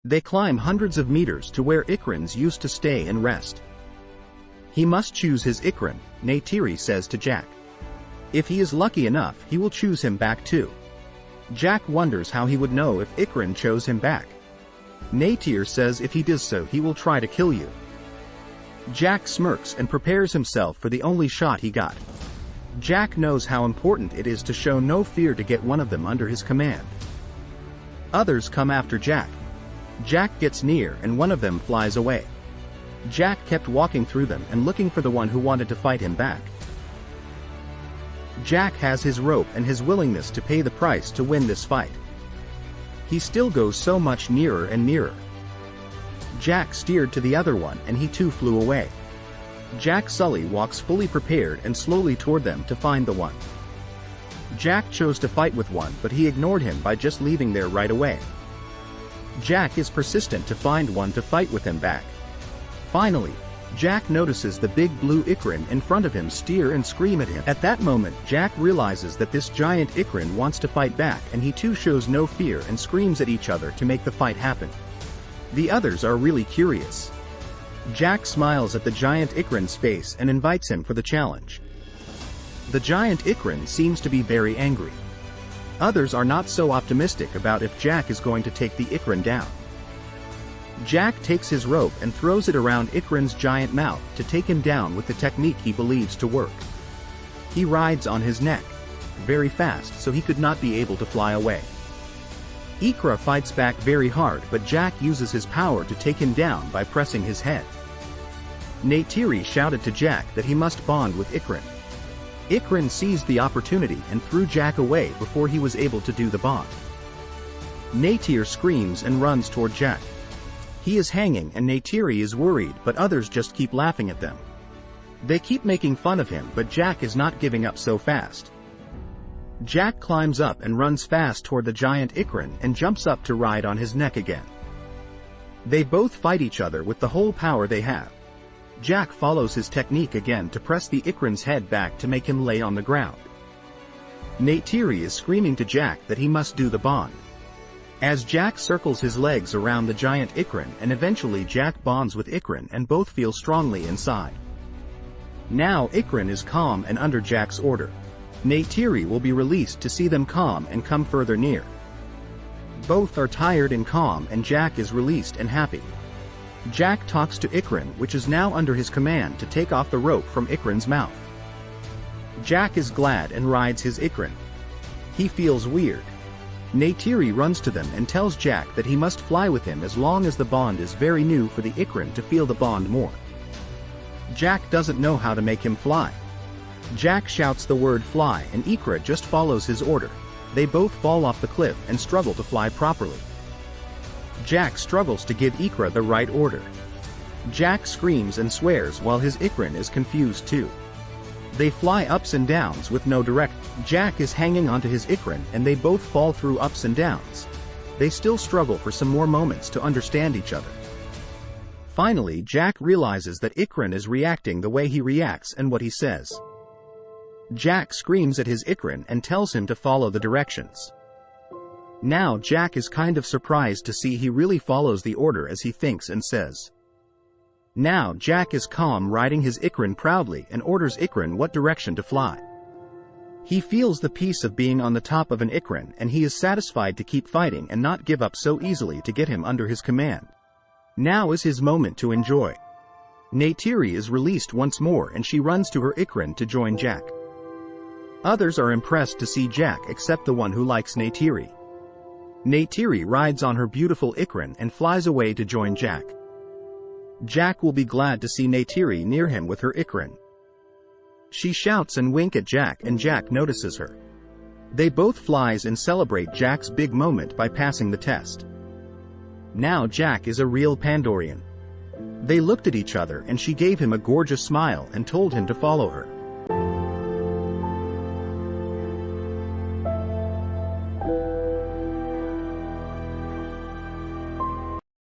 They climb hundreds of meters to where Ikrans used to stay and rest. He must choose his Ikran, Neytiri says to Jack. If he is lucky enough, he will choose him back too. Jack wonders how he would know if Ikran chose him back. Neytiri says if he does so he will try to kill you. Jack smirks and prepares himself for the only shot he got. Jack knows how important it is to show no fear to get one of them under his command. Others come after Jack. Jack gets near and one of them flies away. Jack kept walking through them and looking for the one who wanted to fight him back. Jack has his rope and his willingness to pay the price to win this fight. He still goes so much nearer and nearer. Jack steered to the other one and he too flew away. Jack Sully walks fully prepared and slowly toward them to find the one. Jack chose to fight with one, but he ignored him by just leaving there right away. Jack is persistent to find one to fight with him back. Finally, Jack notices the big blue Ikran in front of him steer and scream at him. At that moment, Jack realizes that this giant Ikran wants to fight back and he too shows no fear and screams at each other to make the fight happen. The others are really curious. Jack smiles at the giant Ikran's face and invites him for the challenge. The giant Ikran seems to be very angry. Others are not so optimistic about if Jack is going to take the Ikran down. Jack takes his rope and throws it around Ikran's giant mouth to take him down with the technique he believes to work. He rides on his neck, very fast so he could not be able to fly away. Ikra fights back very hard, but Jack uses his power to take him down by pressing his head. Neytiri shouted to Jack that he must bond with Ikran. Ikran seized the opportunity and threw Jack away before he was able to do the bond. Neytiri screams and runs toward Jack. He is hanging and Neytiri is worried, but others just keep laughing at them. They keep making fun of him, but Jack is not giving up so fast. Jack climbs up and runs fast toward the giant Ikran and jumps up to ride on his neck again. They both fight each other with the whole power they have. Jack follows his technique again to press the Ikran's head back to make him lay on the ground. Neytiri is screaming to Jack that he must do the bond. As Jack circles his legs around the giant Ikran and eventually Jack bonds with Ikran and both feel strongly inside. Now Ikran is calm and under Jack's order. Neytiri will be released to see them calm and come further near. Both are tired and calm and Jack is released and happy. Jack talks to Ikran, which is now under his command, to take off the rope from Ikran's mouth. Jack is glad and rides his Ikran. He feels weird. Neytiri runs to them and tells Jack that he must fly with him as long as the bond is very new for the Ikran to feel the bond more. Jack doesn't know how to make him fly. Jack shouts the word fly and Ikra just follows his order. They both fall off the cliff and struggle to fly properly. Jack struggles to give Ikra the right order. Jack screams and swears while his Ikran is confused too. They fly ups and downs with no direct. Jack is hanging onto his Ikran and they both fall through ups and downs. They still struggle for some more moments to understand each other. Finally, Jack realizes that Ikran is reacting the way he reacts and what he says. Jack screams at his Ikran and tells him to follow the directions. Now Jack is kind of surprised to see he really follows the order as he thinks and says. Now Jack is calm riding his Ikran proudly and orders Ikran what direction to fly. He feels the peace of being on the top of an Ikran and he is satisfied to keep fighting and not give up so easily to get him under his command. Now is his moment to enjoy. Neytiri is released once more and she runs to her Ikran to join Jack. Others are impressed to see Jack except the one who likes Neytiri. Neytiri rides on her beautiful Ikran and flies away to join Jack. Jack will be glad to see Neytiri near him with her Ikran. She shouts and winks at Jack and Jack notices her. They both flies and celebrate Jack's big moment by passing the test. Now Jack is a real Pandoraian. They looked at each other and she gave him a gorgeous smile and told him to follow her.